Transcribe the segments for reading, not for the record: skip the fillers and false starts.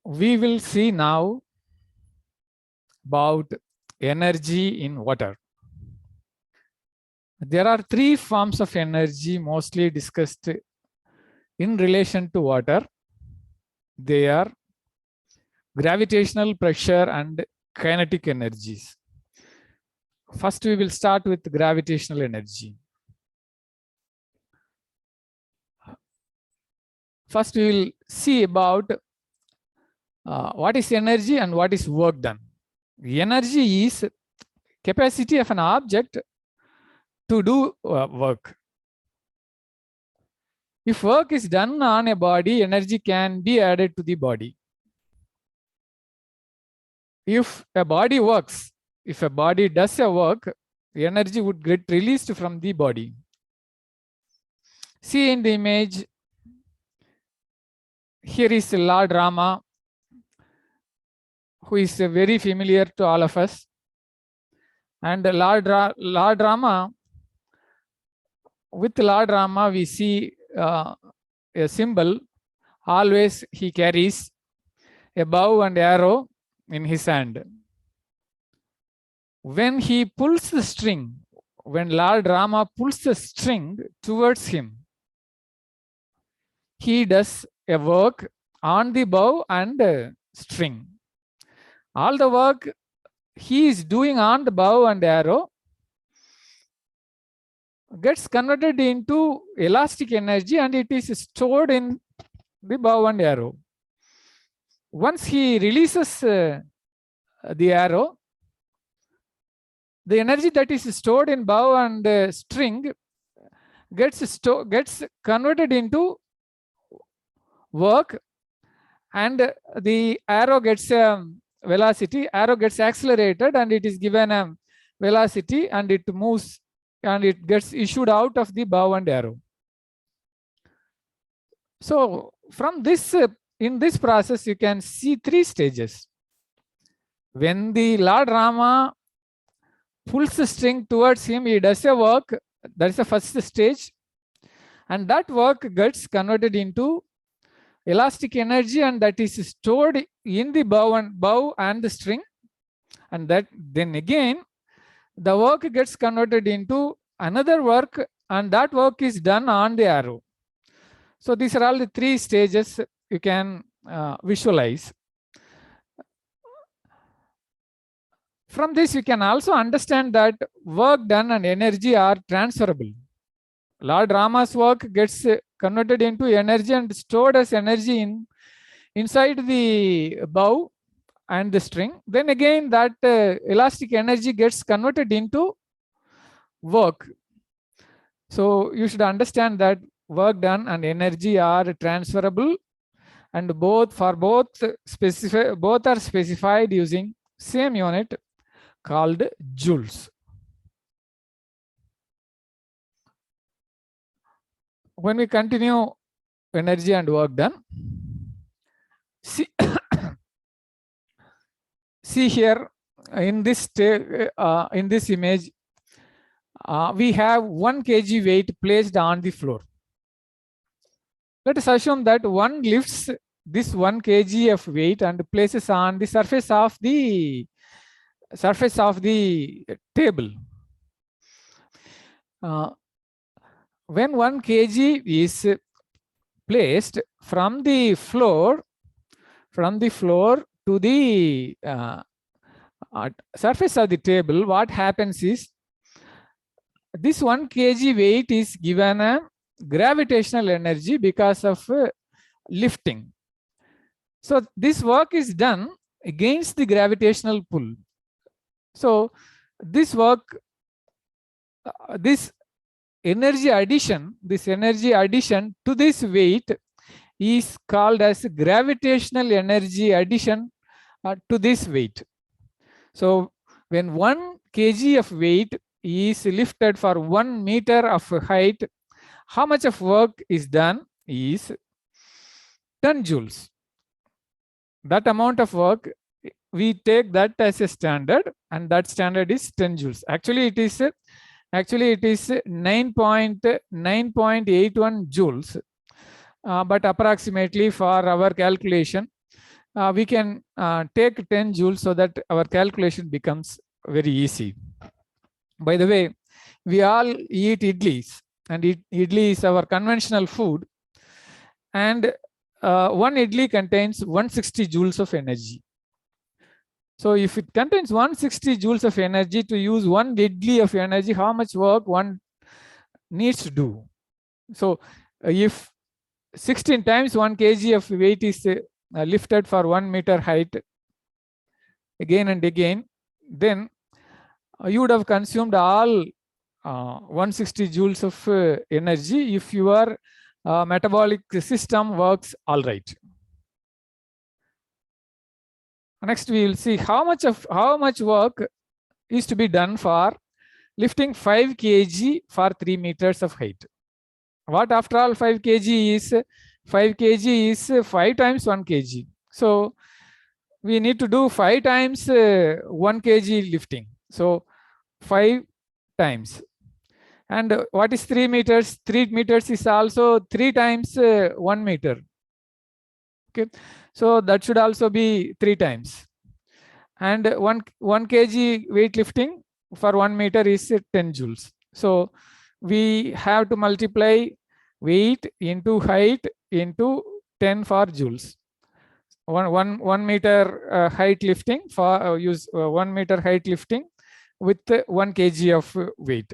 We will see now about energy in water. There are three forms of energy mostly discussed in relation to water. They are gravitational pressure and kinetic energies. First, we will start with gravitational energy. First, we will see about what is energy and what is work done. Energy is capacity of an object to do work. If work is done on a body, energy can be added to the body. If a body works, if a body does a work, the energy would get released from the body. See in the image, here is Lord Rama, who is very familiar to all of us. And Lord Rama, with Lord Rama, we see a symbol. Always he carries a bow and arrow in his hand. When he pulls the string, when Lord Rama pulls the string towards him, he does a work on the bow and string. All the work he is doing on the bow and arrow gets converted into elastic energy, and it is stored in the bow and arrow. Once he releases the arrow, the energy that is stored in bow and string gets converted into work, and the arrow gets velocity, arrow gets accelerated, and it is given a velocity, and it moves and it gets issued out of the bow and arrow. So from this, in this process, you can see three stages. When the Lord Rama pulls the string towards him, he does a work. That is the first stage, and that work gets converted into elastic energy, and that is stored in the bow and the string, and that then again the work gets converted into another work, and that work is done on the arrow. So these are all the three stages you can visualize. From this, you can also understand that work done and energy are transferable. Lord Rama's work gets converted into energy and stored as energy inside the bow and the string. Then again, that elastic energy gets converted into work. So you should understand that work done and energy are transferable, and both are specified using same unit called joules. When we continue energy and work done, see, see here in this image, we have 1 kg weight placed on the floor. Let us assume that one lifts this 1 kg of weight and places on the surface of the table. When 1 kg is placed from the floor to the surface of the table, what happens is this 1 kg weight is given a gravitational energy because of lifting. So this work is done against the gravitational pull. So this work, this energy addition to this weight is called as gravitational energy addition to this weight. So when 1 kg of weight is lifted for 1 meter of height, how much of work is done is 10 joules. That amount of work, we take that as a standard, and that standard is 10 joules. Actually, it is 9.81 joules, but approximately for our calculation, we can take 10 joules so that our calculation becomes very easy. By the way, we all eat idlis, and idli is our conventional food. And one idli contains 160 joules of energy. So if it contains 160 joules of energy, to use one idli of energy, how much work one needs to do? So if 16 times 1 kg of weight is lifted for 1 meter height again and again, then you would have consumed all 160 joules of energy if your metabolic system works all right. Next, we will see how much work is to be done for lifting 5 kg for 3 meters of height. What after all 5 kg is? 5 kg is 5 times 1 kg. So we need to do 5 times 1 kg lifting. So 5 times. And what is 3 meters? 3 meters is also 3 times 1 meter. Okay, so that should also be 3 times. And 1 kg weight lifting for 1 meter is 10 joules. So we have to multiply weight into height into 10 for joules. 1 meter height lifting for use 1 meter height lifting with 1 kg of weight.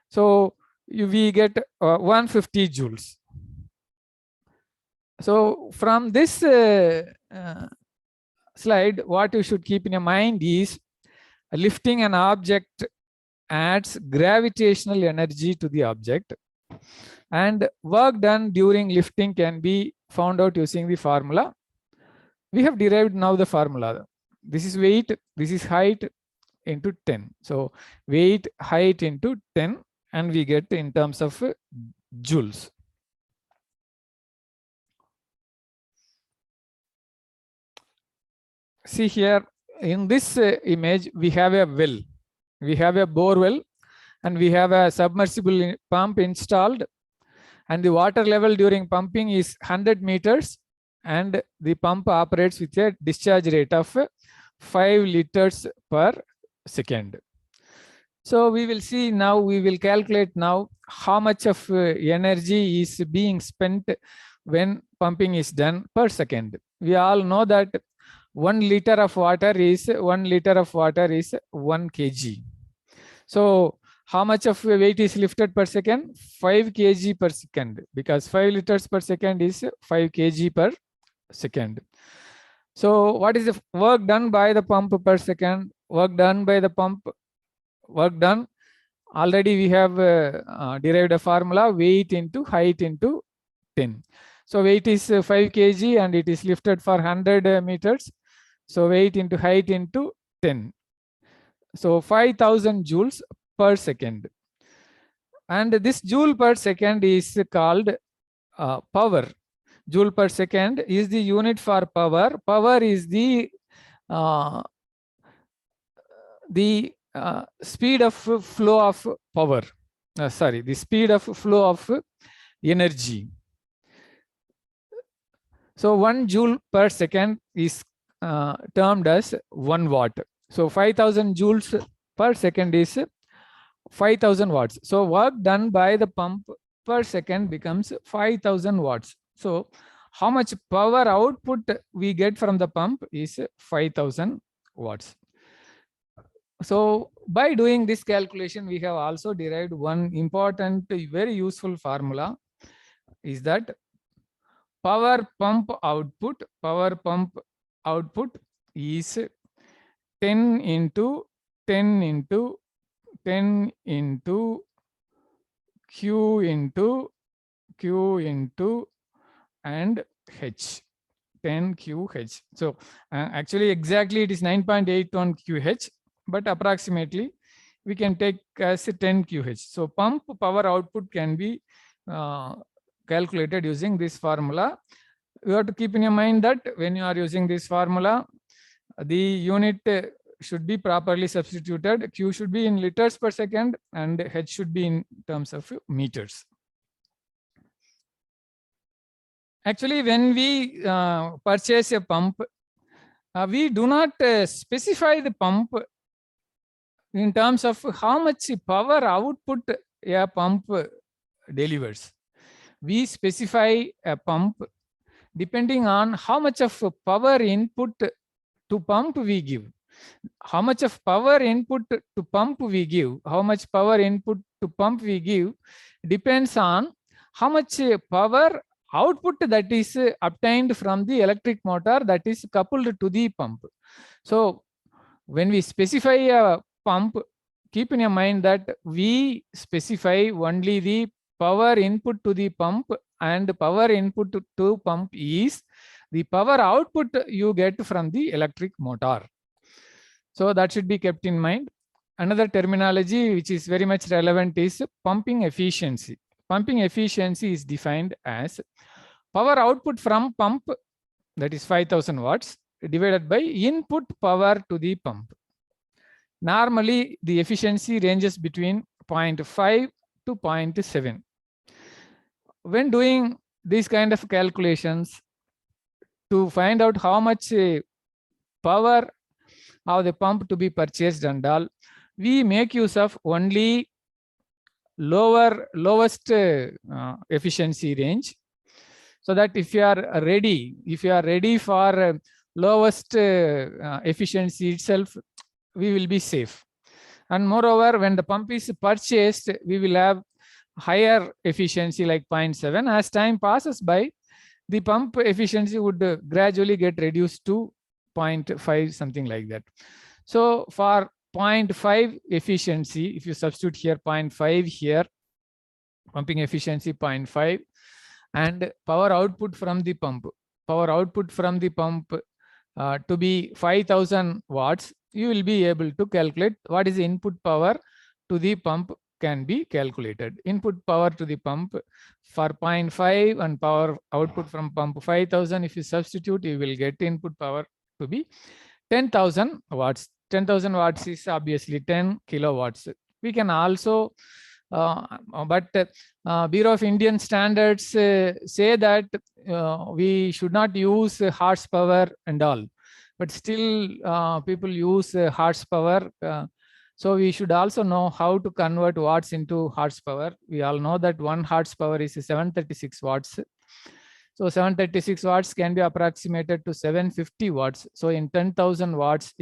So we get 150 joules. So from this slide, what you should keep in your mind is lifting an object adds gravitational energy to the object, and work done during lifting can be found out using the formula. We have derived now the formula. This is weight, this is height into 10. So weight, height into 10, and we get in terms of joules. See here in this image, we have a well, we have a bore well, and we have a submersible pump installed, and the water level during pumping is 100 meters, and the pump operates with a discharge rate of 5 liters per second. So we will see now, we will calculate now how much of energy is being spent when pumping is done per second. We all know that 1 liter of water is 1 kg. So how much of weight is lifted per second? 5 kg per second, because 5 liters per second is 5 kg per second. So what is the work done by the pump per second? Work done by the pump, work done. Already we have derived a formula, weight into height into 10. So weight is 5 kg and it is lifted for 100 meters. So weight into height into 10. So 5000 joules per second. And this joule per second is called power. Joule per second is the unit for power. Power is the speed of flow of power. The speed of flow of energy. So 1 joule per second is termed as 1 watt. So 5000 joules per second is 5000 watts. So work done by the pump per second becomes 5000 watts. So how much power output we get from the pump is 5000 watts. So by doing this calculation, we have also derived one important, very useful formula, is that power pump output is 10 into 10 into 10 into Q into and H, 10 QH. So actually exactly it is 9.81 QH, but approximately we can take as 10 QH. So pump power output can be calculated using this formula. You have to keep in your mind that when you are using this formula, the unit should be properly substituted. Q should be in liters per second and H should be in terms of meters. Actually, when we purchase a pump, we do not specify the pump in terms of how much power output a pump delivers. We specify a pump depending on how much of power input to pump we give. How much of power input to pump we give, how much power input to pump we give depends on how much power output that is obtained from the electric motor that is coupled to the pump. So when we specify a pump, keep in your mind that we specify only the power input to the pump, and power input to pump is the power output you get from the electric motor. So that should be kept in mind. Another terminology which is very much relevant is pumping efficiency. Pumping efficiency is defined as power output from pump, that is 5000 watts, divided by input power to the pump. Normally, the efficiency ranges between 0.5 to 0.7. When doing these kind of calculations to find out how much power of the pump to be purchased and all, we make use of only lowest efficiency range, so that if you are ready for lowest efficiency itself, we will be safe. And moreover, when the pump is purchased, we will have higher efficiency like 0.7. As time passes by, the pump efficiency would gradually get reduced to 0.5, something like that. So for 0.5 efficiency, if you substitute here 0.5 here, pumping efficiency 0.5, and power output from the pump to be 5000 watts, you will be able to calculate what is the input power to the pump can be calculated. Input power to the pump for 0.5 and power output from pump 5000, if you substitute, you will get input power to be 10,000 watts. 10,000 watts is obviously 10 kilowatts. We can also, but Bureau of Indian Standards say that we should not use horsepower and all, but still people use horsepower. So we should also know how to convert watts into horsepower. We all know that 1 horsepower is 736 watts. So 736 watts can be approximated to 750 watts. So in 10,000 watts,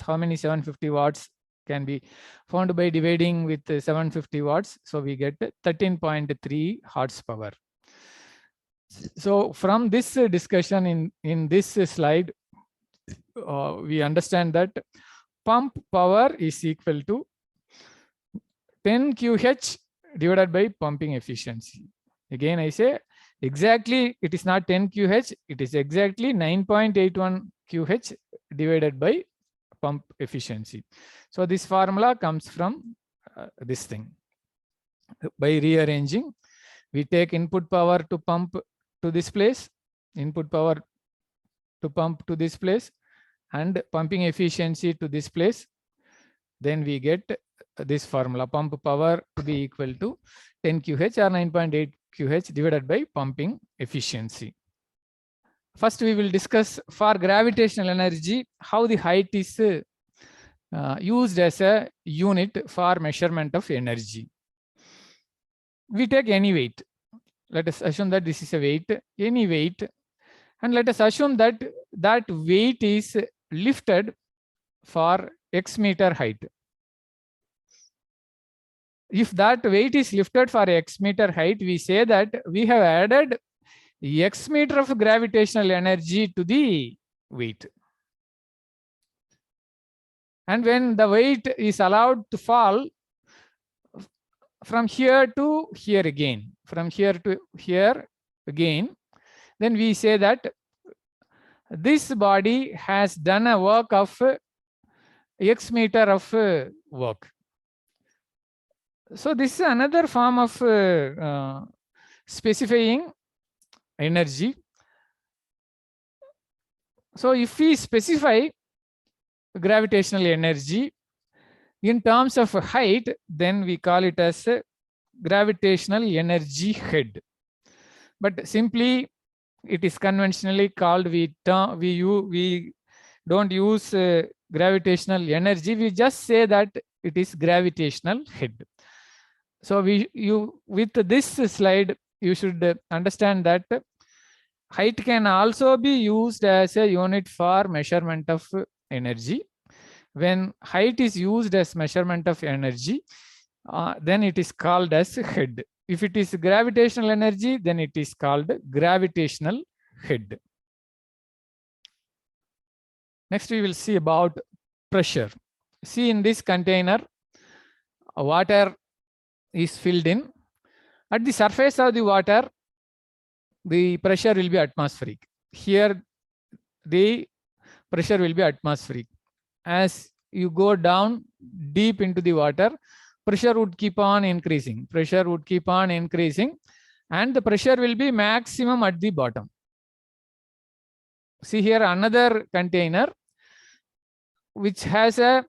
how many 750 watts can be found by dividing with 750 watts? So we get 13.3 horsepower. So from this discussion in this slide, we understand that pump power is equal to 10 QH divided by pumping efficiency. Again, I say exactly it is not 10 QH, it is exactly 9.81 QH divided by pump efficiency. So this formula comes from this thing. By rearranging, we take input power to pump to this place, input power to pump to this place, and pumping efficiency to this place. Then we get this formula, pump power to be equal to 10 QH or 9.8 QH divided by pumping efficiency. First, we will discuss for gravitational energy how the height is used as a unit for measurement of energy. We take any weight. Let us assume that this is a weight, any weight, and let us assume that that weight is lifted for X meter height. If that weight is lifted for X meter height, we say that we have added X meter of gravitational energy to the weight. And when the weight is allowed to fall from here to here again, from here to here again, then we say that this body has done a work of X meter of work. So this is another form of specifying energy. So if we specify gravitational energy in terms of height, then we call it as gravitational energy head. But simply, it is conventionally called, we don't use gravitational energy. We just say that it is gravitational head. So with this slide, you should understand that height can also be used as a unit for measurement of energy. When height is used as measurement of energy, then it is called as head. If it is gravitational energy, then it is called gravitational head. Next, we will see about pressure. See, in this container, water is filled in. At the surface of the water, the pressure will be atmospheric. Here, the pressure will be atmospheric. As you go down deep into the water, pressure would keep on increasing. Pressure would keep on increasing, and the pressure will be maximum at the bottom. See here another container which has a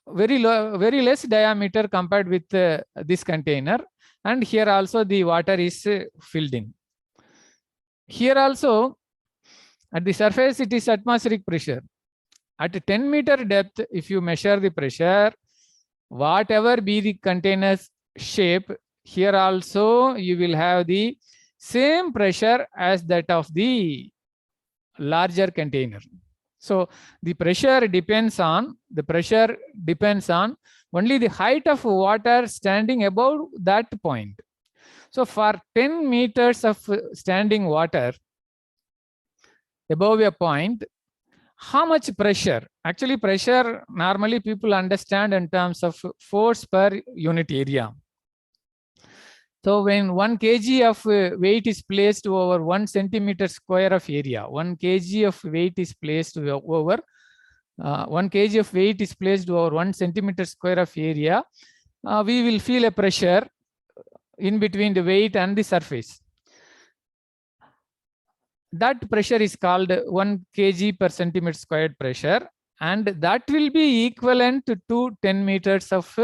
very less diameter compared with this container, and here also the water is filled in. Here also at the surface it is atmospheric pressure. At 10-meter depth, if you measure the pressure, whatever be the container's shape, here also you will have the same pressure as that of the larger container. So the pressure depends on only the height of water standing above that point. So for 10 meters of standing water above a point, how much pressure? Actually, pressure normally people understand in terms of force per unit area. So when 1 kg of weight is placed over 1 centimeter square of area, 1 kg of weight is placed over 1 kg of weight is placed over 1 centimeter square of area, we will feel a pressure in between the weight and the surface. That pressure is called 1 kg per centimeter squared pressure, and that will be equivalent to 10 meters of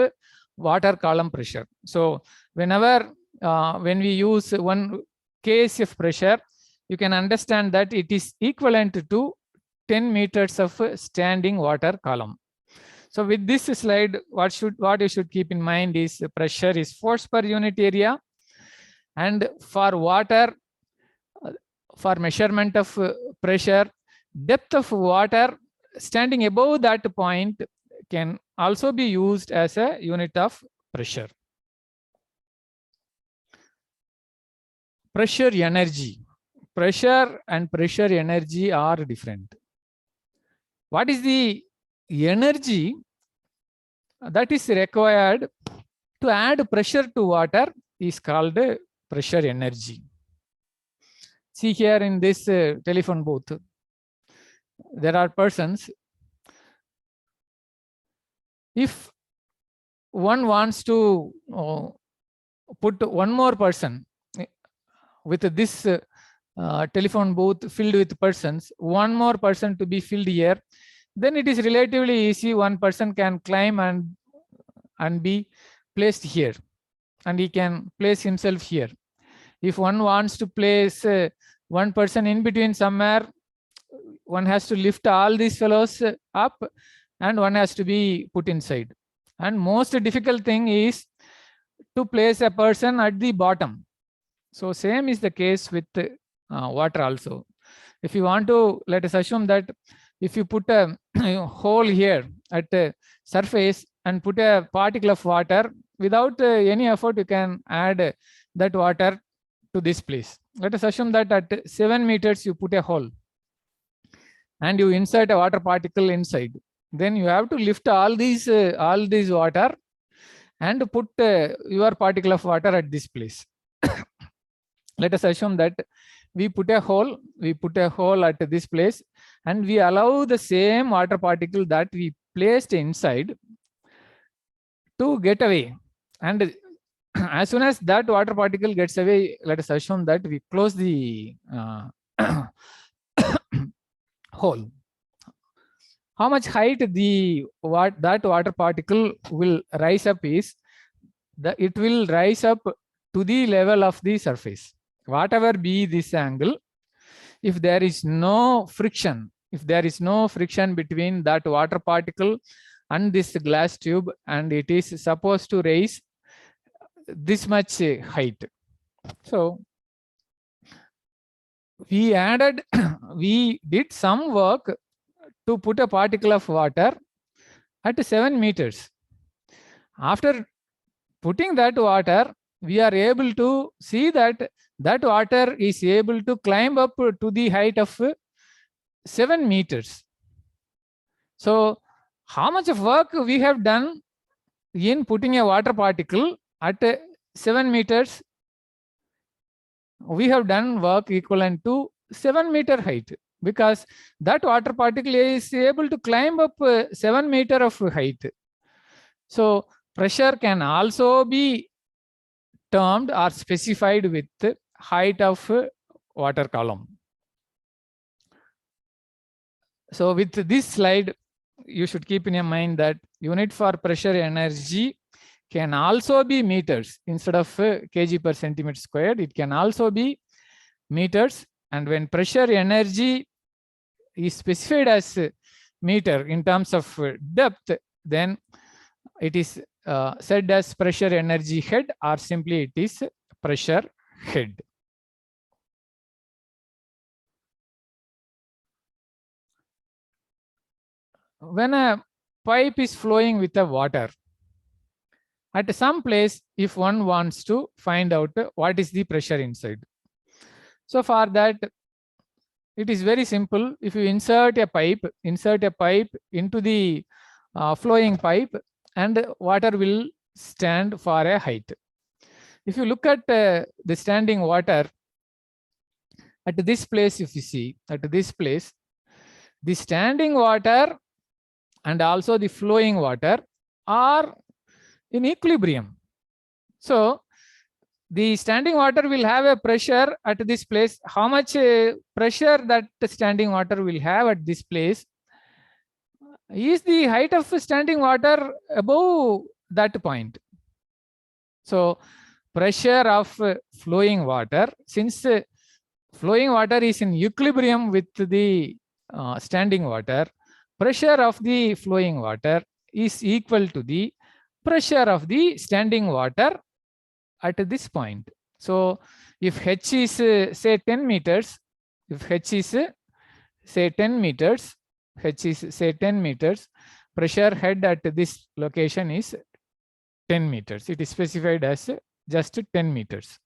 water column pressure. So whenever when we use 1 kg of pressure, you can understand that it is equivalent to 10 meters of standing water column. So with this slide, what you should keep in mind is pressure is force per unit area, and for water, for measurement of pressure, depth of water standing above that point can also be used as a unit of pressure. Pressure energy. Pressure and pressure energy are different. What is the energy that is required to add pressure to water is called pressure energy. See here in this telephone booth, there are persons. If one wants to put one more person with this telephone booth filled with persons, one more person to be filled here, then it is relatively easy. One person can climb and be placed here, and he can place himself here. If one wants to place one person in between somewhere, one has to lift all these fellows up and one has to be put inside. And most difficult thing is to place a person at the bottom. So same is the case with water also. If you want to, let us assume that if you put a hole here at the surface and put a particle of water, without any effort, you can add that water to this place. Let us assume that at 7 meters you put a hole and you insert a water particle inside. Then you have to lift all these water and put your particle of water at this place. Let us assume that we put a hole at this place, and we allow the same water particle that we placed inside to get away. And as soon as that water particle gets away, let us assume that we close the hole. How much height that water particle will rise up is that it will rise up to the level of the surface. Whatever be this angle, if there is no friction if there is no friction between that water particle and this glass tube, and it is supposed to raise this much height. So we added, we did some work to put a particle of water at 7 meters. After putting that water, we are able to see that that water is able to climb up to the height of 7 meters. So how much of work we have done in putting a water particle at 7 meters? We have done work equivalent to 7 meter height, because that water particle is able to climb up 7 meter of height. So pressure can also be termed or specified with height of water column. So with this slide, you should keep in your mind that unit for pressure energy can also be meters. Instead of kg per centimeter squared, it can also be meters. And when pressure energy is specified as meter in terms of depth, then it is said as pressure energy head, or simply it is pressure head. When a pipe is flowing with the water, at some place, if one wants to find out what is the pressure inside. So for that, it is very simple. If you insert a pipe into the flowing pipe, and water will stand for a height. If you look at the standing water, at this place, if you see, at this place, the standing water and also the flowing water are in equilibrium. So the standing water will have a pressure at this place. How much pressure that the standing water will have at this place? Is the height of standing water above that point? So pressure of flowing water, since flowing water is in equilibrium with the standing water, pressure of the flowing water is equal to the pressure of the standing water at this point. So if h is say 10 meters, if h is say 10 meters, h is say 10 meters, pressure head at this location is 10 meters. It is specified as just 10 meters.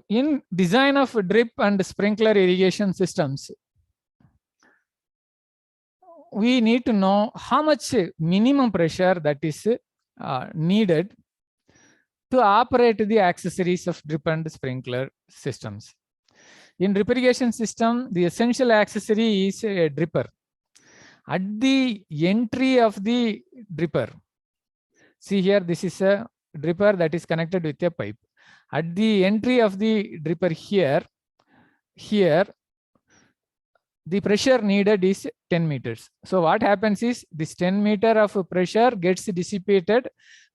In design of drip and sprinkler irrigation systems, we need to know how much minimum pressure that is needed to operate the accessories of drip and sprinkler systems. In drip irrigation system, the essential accessory is a dripper. At the entry of the dripper, see here, this is a dripper that is connected with a pipe. At the entry of the dripper here, the pressure needed is 10 meters. So what happens is this 10 meter of pressure gets dissipated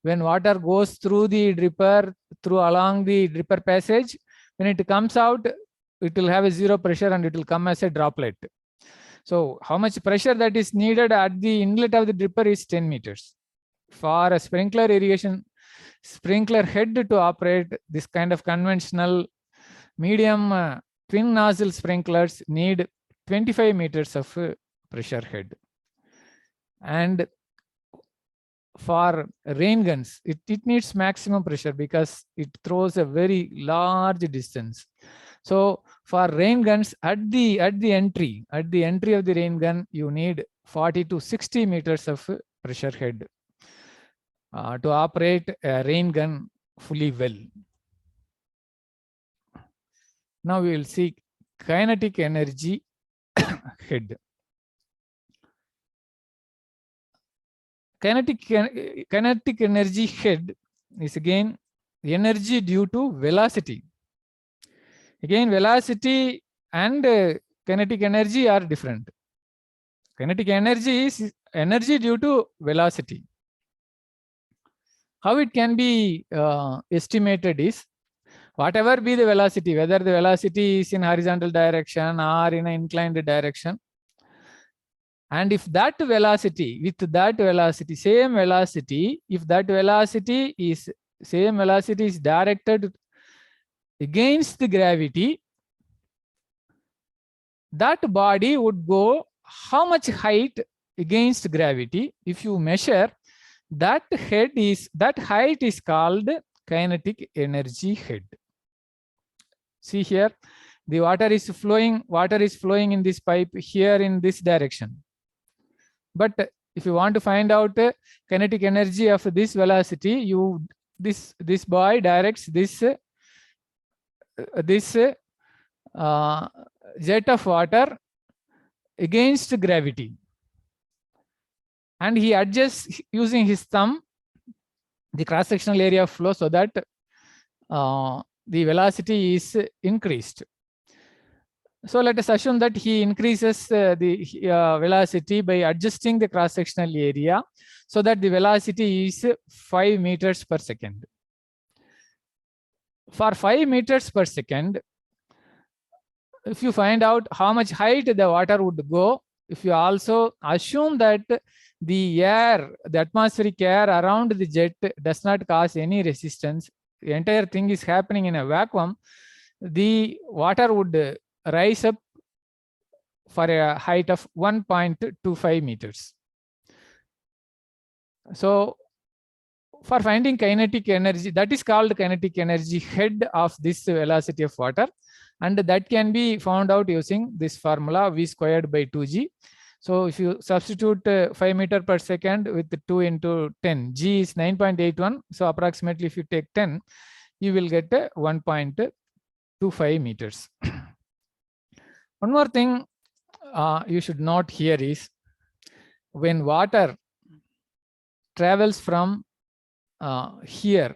when water goes through the dripper, along the dripper passage. When it comes out, it will have a zero pressure and it will come as a droplet. So how much pressure that is needed at the inlet of the dripper is 10 meters. For a sprinkler irrigation, sprinkler head to operate, this kind of conventional medium twin nozzle sprinklers need 25 meters of pressure head. And for rain guns, it needs maximum pressure because it throws a very large distance. So for rain guns, at the entry of the rain gun, you need 40 to 60 meters of pressure head to operate a rain gun fully well. Now we will see kinetic energy head. Kinetic energy head is again energy due to velocity. Again, velocity and kinetic energy are different. Kinetic energy is energy due to velocity. How it can be estimated is, whatever be the velocity, whether the velocity is in horizontal direction or in an inclined direction. And if that velocity, with that velocity, same velocity, if that velocity is same velocity is directed against the gravity, that body would go how much height against gravity? If you measure, that height is called kinetic energy head. See here, the water is flowing in this pipe here in this direction. But if you want to find out kinetic energy of this velocity, this boy directs this jet of water against gravity, and he adjusts using his thumb the cross-sectional area of flow so that the velocity is increased. So let us assume that he increases the velocity by adjusting the cross-sectional area so that the velocity is 5 meters per second. For 5 meters per second, if you find out how much height the water would go, if you also assume that the atmospheric air around the jet does not cause any resistance, the entire thing is happening in a vacuum, the water would rise up for a height of 1.25 meters. So for finding kinetic energy, that is called kinetic energy head of this velocity of water, and that can be found out using this formula v squared by 2g. So if you substitute 5 meter per second with 2 into 10, g is 9.81. So approximately if you take 10, you will get 1.25 meters. One more thing you should note here is when water travels from here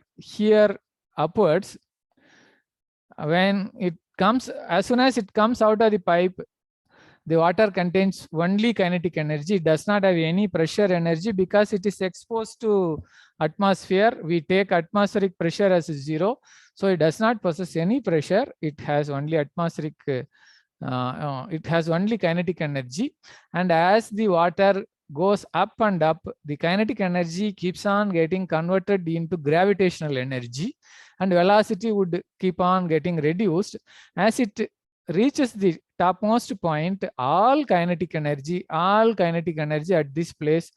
upwards, when it comes, as soon as it comes out of the pipe, the water contains only kinetic energy. It does not have any pressure energy because it is exposed to atmosphere. We take atmospheric pressure as 0, so it does not possess any pressure. It has only atmospheric it has only kinetic energy, and as the water goes up and up, the kinetic energy keeps on getting converted into gravitational energy, and velocity would keep on getting reduced. As it reaches the topmost point, all kinetic energy at this place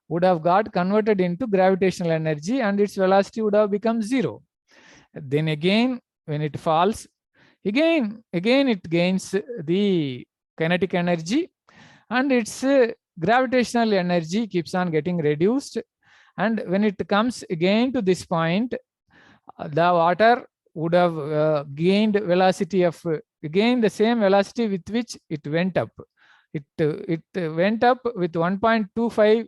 would have got converted into gravitational energy, and its velocity would have become 0. Then again, when it falls, again it gains the kinetic energy, and its gravitational energy keeps on getting reduced. And when it comes again to this point, the water would have gained velocity of again the same velocity with which it went up. It went up with 1.25.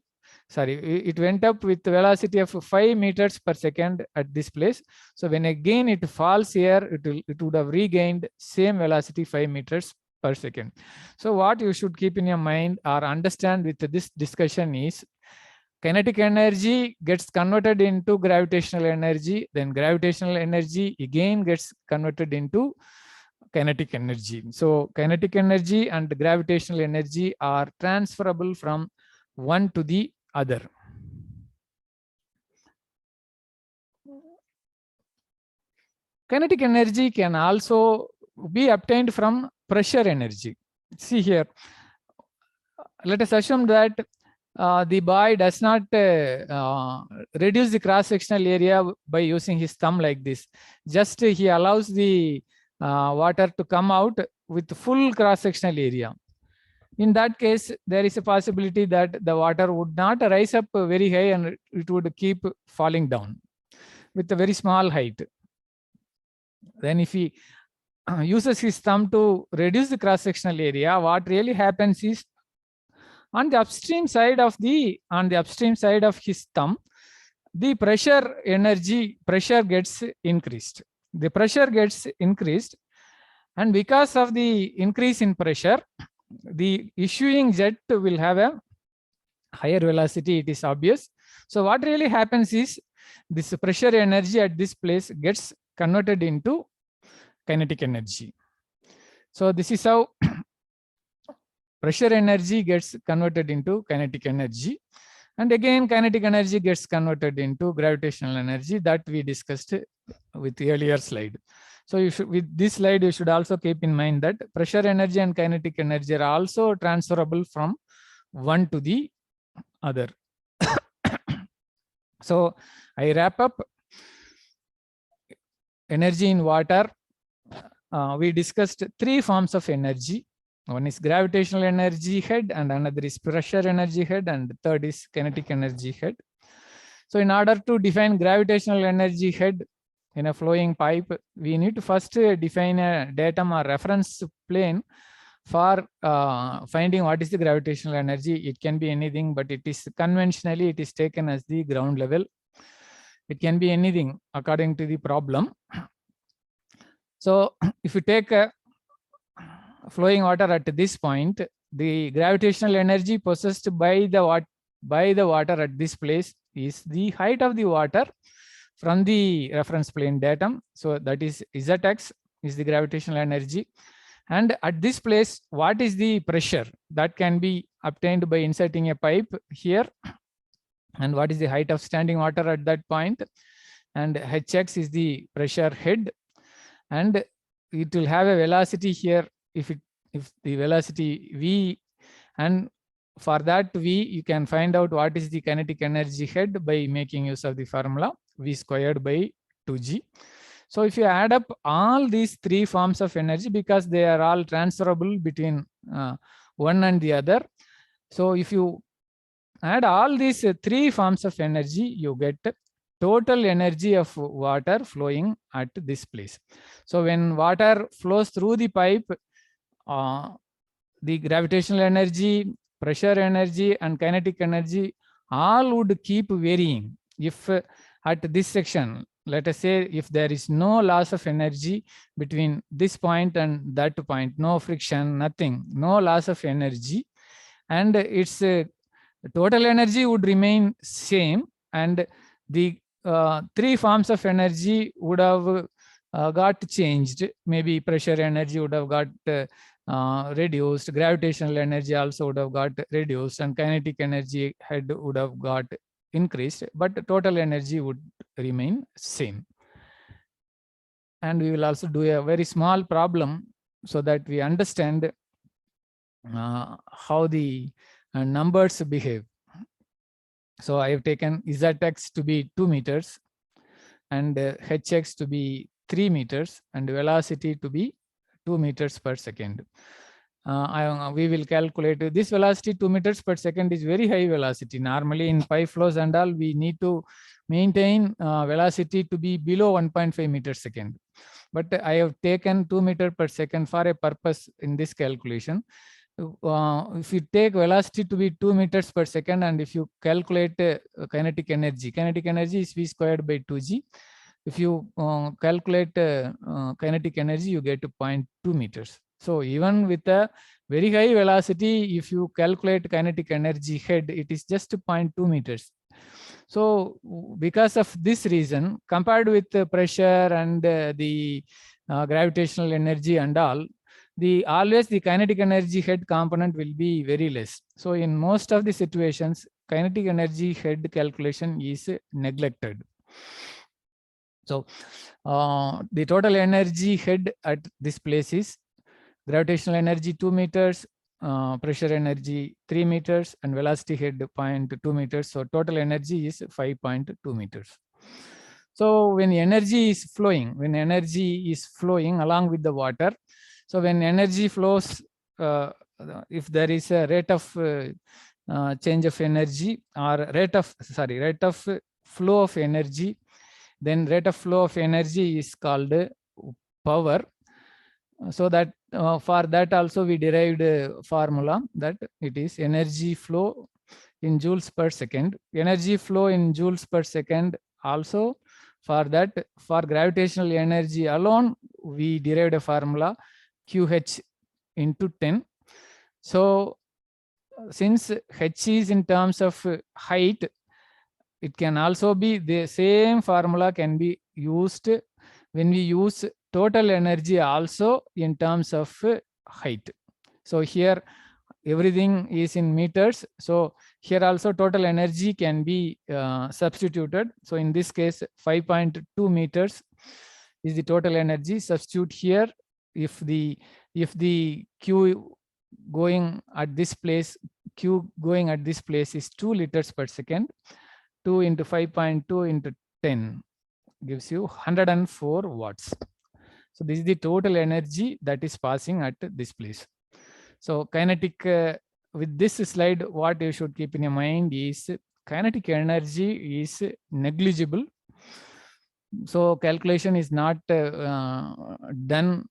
Sorry, it went up with velocity of 5 meters per second at this place. So when again it falls here, it would have regained same velocity 5 meters per second. So what you should keep in your mind or understand with this discussion is kinetic energy gets converted into gravitational energy, then gravitational energy again gets converted into kinetic energy. So kinetic energy and gravitational energy are transferable from one to the other. Kinetic energy can also be obtained from pressure energy. See here, let us assume that the boy does not reduce the cross-sectional area by using his thumb like this. Just he allows the water to come out with full cross-sectional area. In that case, there is a possibility that the water would not rise up very high and it would keep falling down with a very small height. Then if he uses his thumb to reduce the cross-sectional area, what really happens is on the upstream side of his thumb, the pressure gets increased. The pressure gets increased, and because of the increase in pressure, the issuing jet will have a higher velocity, it is obvious. So what really happens is this pressure energy at this place gets converted into kinetic energy. So this is how pressure energy gets converted into kinetic energy. And again, kinetic energy gets converted into gravitational energy that we discussed with the earlier slide. So you should, with this slide, you should also keep in mind that pressure energy and kinetic energy are also transferable from one to the other. So I wrap up. Energy in water. We discussed three forms of energy. One is gravitational energy head, and another is pressure energy head, and the third is kinetic energy head. So in order to define gravitational energy head in a flowing pipe, we need to first define a datum or reference plane for finding what is the gravitational energy. It can be anything, but it is conventionally, it is taken as the ground level. It can be anything according to the problem. So if you take a flowing water at this point, the gravitational energy possessed by the water at this place is the height of the water from the reference plane datum. So that is Zx is the gravitational energy. And at this place, what is the pressure that can be obtained by inserting a pipe here? And what is the height of standing water at that point? And Hx is the pressure head. And it will have a velocity here if the velocity v, and for that v, you can find out what is the kinetic energy head by making use of the formula v squared by 2g. So if you add up all these three forms of energy, because they are all transferable between one and the other, so if you add all these three forms of energy, you get total energy of water flowing at this place. So when water flows through the pipe, the gravitational energy, pressure energy, and kinetic energy all would keep varying. If at this section, let us say if there is no loss of energy between this point and that point, no friction, nothing, no loss of energy, and its total energy would remain same, and the three forms of energy would have got changed. Maybe pressure energy would have got reduced, gravitational energy also would have got reduced, and kinetic energy head would have got increased, but total energy would remain same. And we will also do a very small problem so that we understand how the numbers behave. So I have taken Zx to be 2 meters and Hx to be 3 meters and velocity to be 2 meters per second. We will calculate this velocity. 2 meters per second is very high velocity. Normally in pipe flows and all, we need to maintain velocity to be below 1.5 meters per second. But I have taken 2 meters per second for a purpose in this calculation. If you take velocity to be 2 meters per second, and if you calculate kinetic energy is v squared by 2g. If you calculate kinetic energy, you get 0.2 meters. So even with a very high velocity, if you calculate kinetic energy head, it is just 0.2 meters. So because of this reason, compared with the pressure and the gravitational energy and all, always the kinetic energy head component will be very less. So in most of the situations, kinetic energy head calculation is neglected. So the total energy head at this place is gravitational energy 2 meters, pressure energy 3 meters, and velocity head 0.2 meters. So total energy is 5.2 meters. So when energy is flowing along with the water, so when energy flows, if there is a rate of change of energy or rate of flow of energy, then rate of flow of energy is called power. So that for that also we derived a formula that it is energy flow in joules per second. Energy flow in joules per second also, for that, for gravitational energy alone, we derived a formula QH into 10. So since H is in terms of height, it can also be the same formula can be used when we use total energy also in terms of height. So here everything is in meters. So here also total energy can be substituted. So in this case, 5.2 meters is the total energy. Substitute here. If the Q going at this place, Q going at this place is 2 liters per second. 2 into 5.2 into 10 gives you 104 watts. So this is the total energy that is passing at this place. So kinetic, with this slide, what you should keep in your mind is kinetic energy is negligible. So calculation is not done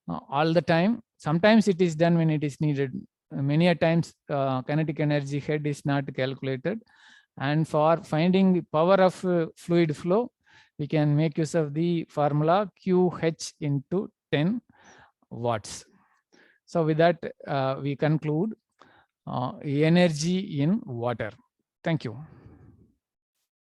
all the time. Sometimes it is done when it is needed. Many a times kinetic energy head is not calculated. And for finding the power of fluid flow, we can make use of the formula QH into 10 watts. So with that, we conclude energy in water. Thank you.